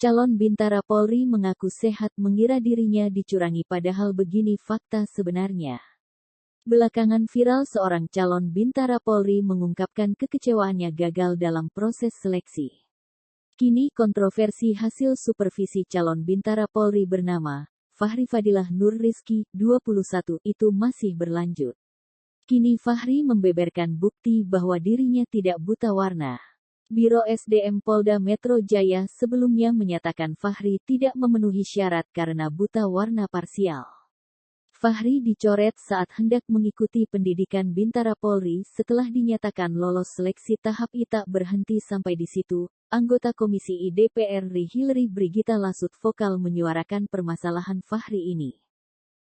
Calon Bintara Polri mengaku sehat mengira dirinya dicurangi padahal begini fakta sebenarnya. Belakangan viral seorang calon Bintara Polri mengungkapkan kekecewaannya gagal dalam proses seleksi. Kini kontroversi hasil supervisi calon Bintara Polri bernama Fahri Fadilah Nur Rizky, 21, itu masih berlanjut. Kini Fahri membeberkan bukti bahwa dirinya tidak buta warna. Biro SDM Polda Metro Jaya sebelumnya menyatakan Fahri tidak memenuhi syarat karena buta warna parsial. Fahri dicoret saat hendak mengikuti pendidikan Bintara Polri setelah dinyatakan lolos seleksi tahap I. Tak berhenti sampai di situ, anggota Komisi I DPR RI Hillary Brigita Lasut vokal menyuarakan permasalahan Fahri ini.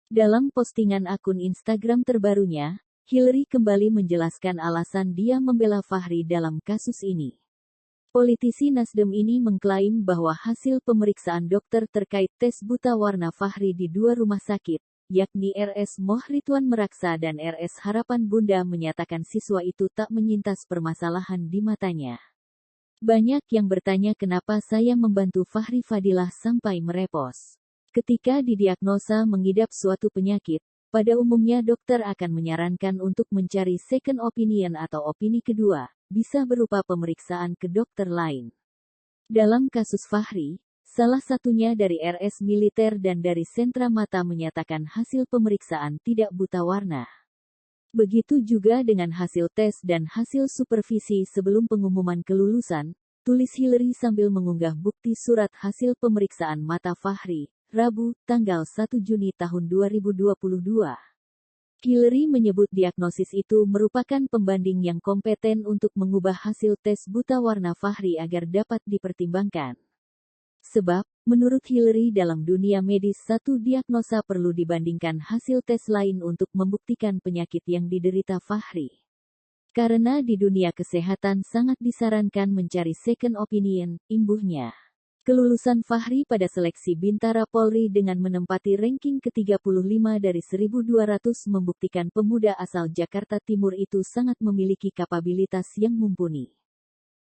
Dalam postingan akun Instagram terbarunya, Hillary kembali menjelaskan alasan dia membela Fahri dalam kasus ini. Politisi Nasdem ini mengklaim bahwa hasil pemeriksaan dokter terkait tes buta warna Fahri di 2 rumah sakit, yakni RS Moh Ridwan Meraksa dan RS Harapan Bunda, menyatakan siswa itu tak menyintas permasalahan di matanya. Banyak yang bertanya kenapa saya membantu Fahri Fadilah sampai merepos. Ketika didiagnosa mengidap suatu penyakit, pada umumnya dokter akan menyarankan untuk mencari second opinion atau opini kedua, bisa berupa pemeriksaan ke dokter lain. Dalam kasus Fahri, salah satunya dari RS Militer dan dari Sentra Mata menyatakan hasil pemeriksaan tidak buta warna. Begitu juga dengan hasil tes dan hasil supervisi sebelum pengumuman kelulusan, tulis Hillary sambil mengunggah bukti surat hasil pemeriksaan mata Fahri, Rabu, tanggal 1 Juni tahun 2022. Hillary menyebut diagnosis itu merupakan pembanding yang kompeten untuk mengubah hasil tes buta warna Fahri agar dapat dipertimbangkan. Sebab, menurut Hillary dalam dunia medis satu diagnosa perlu dibandingkan hasil tes lain untuk membuktikan penyakit yang diderita Fahri. Karena di dunia kesehatan sangat disarankan mencari second opinion, imbuhnya. Kelulusan Fahri pada seleksi Bintara Polri dengan menempati ranking ke-35 dari 1.200 membuktikan pemuda asal Jakarta Timur itu sangat memiliki kapabilitas yang mumpuni.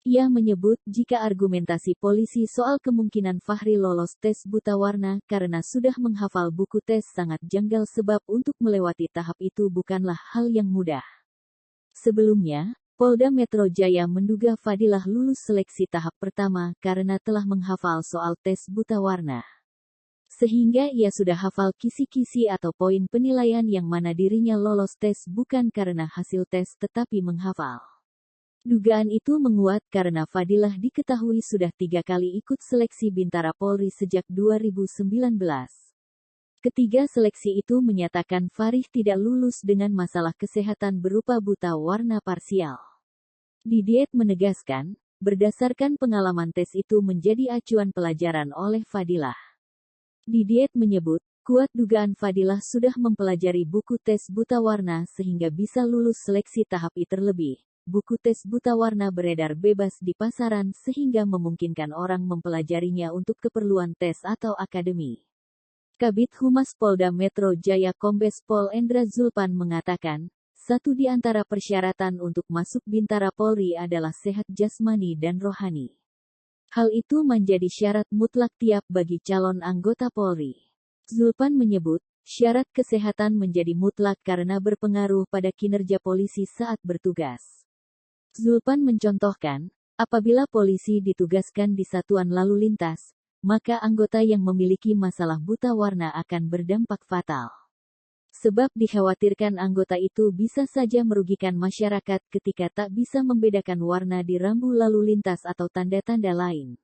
Ia menyebut jika argumentasi polisi soal kemungkinan Fahri lolos tes buta warna karena sudah menghafal buku tes sangat janggal sebab untuk melewati tahap itu bukanlah hal yang mudah. Sebelumnya, Polda Metro Jaya menduga Fadilah lulus seleksi tahap pertama karena telah menghafal soal tes buta warna. Sehingga ia sudah hafal kisi-kisi atau poin penilaian yang mana dirinya lolos tes bukan karena hasil tes tetapi menghafal. Dugaan itu menguat karena Fadilah diketahui sudah 3 kali ikut seleksi Bintara Polri sejak 2019. Ketiga seleksi itu menyatakan Fahri tidak lulus dengan masalah kesehatan berupa buta warna parsial. Didiet menegaskan, berdasarkan pengalaman tes itu menjadi acuan pelajaran oleh Fadilah. Didiet menyebut, kuat dugaan Fadilah sudah mempelajari buku tes buta warna sehingga bisa lulus seleksi tahap I terlebih. Buku tes buta warna beredar bebas di pasaran sehingga memungkinkan orang mempelajarinya untuk keperluan tes atau akademi. Kabid Humas Polda Metro Jaya Kombes Pol Endra Zulpan mengatakan, satu di antara persyaratan untuk masuk Bintara Polri adalah sehat jasmani dan rohani. Hal itu menjadi syarat mutlak tiap bagi calon anggota Polri. Zulpan menyebut, syarat kesehatan menjadi mutlak karena berpengaruh pada kinerja polisi saat bertugas. Zulpan mencontohkan, apabila polisi ditugaskan di satuan lalu lintas, maka anggota yang memiliki masalah buta warna akan berdampak fatal. Sebab dikhawatirkan anggota itu bisa saja merugikan masyarakat ketika tak bisa membedakan warna di rambu lalu lintas atau tanda-tanda lain.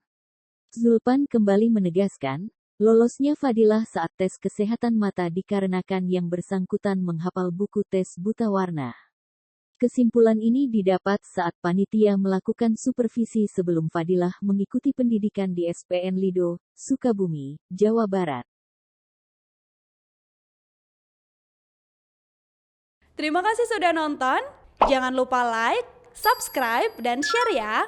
Zulpan kembali menegaskan, lolosnya Fadilah saat tes kesehatan mata dikarenakan yang bersangkutan menghafal buku tes buta warna. Kesimpulan ini didapat saat panitia melakukan supervisi sebelum Fadilah mengikuti pendidikan di SPN Lido, Sukabumi, Jawa Barat. Terima kasih sudah nonton. Jangan lupa like, subscribe, dan share ya.